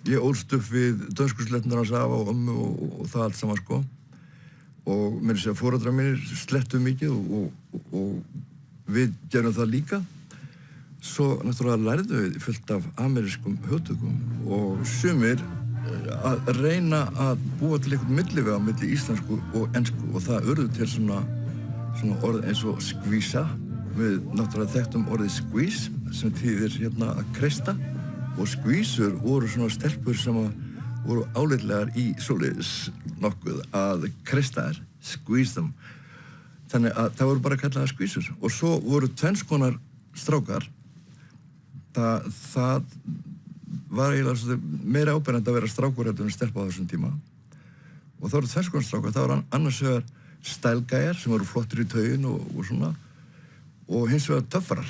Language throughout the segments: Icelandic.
ég ólst upp við dönskusletturnar hans afa og ömmu og það allt saman, sko. Og meira að segja foreldrar mínir slettu mikið og við gerum það líka. Svo náttúrulega lærðum við fullt af amerískum hugtökum og sumir að reyna að búa til einhvern milliveg á milli íslensku og ensku og það urðu til svona orð eins og skvísa. Við náttúrulega þekktum orðið squeeze sem þýðir hérna að kreista og skvísur voru svona stelpur sem voru álitlegar í svoleiðis nokkuð að kreista þær, squeeze them. Þannig að það voru bara kallaðar skvísur og svo voru tvenns konar strákar. Það var eiginlega meira áberandi að vera strákur heldur en stelpa á þessum tíma. Og það voru tvenns konar strákar, það voru annars vegar stælgæjar sem voru flottir í taugin og svona og hins vegar töffarar.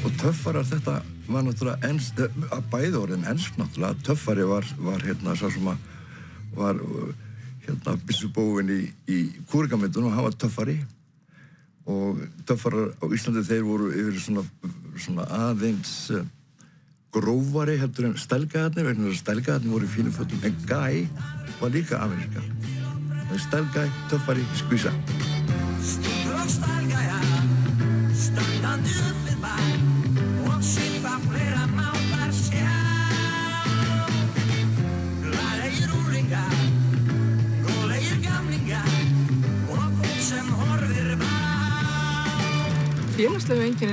Og töffarar, þetta var náttúrulega bæði orðin ensk náttúrulega. Töffari var hérna sá sem var hérna byssubófinn í kúrekamyndunum og hann var töffari. Og töffarar á Íslandi þeir voru yfir svona aðeins grófari heldur en stælgæjarnir vegna þess að stælgæjarnir voru í fínum fötum en gæ var líka ameríska. Stælgæ, töffari, skvísa. Félagslegu einkennin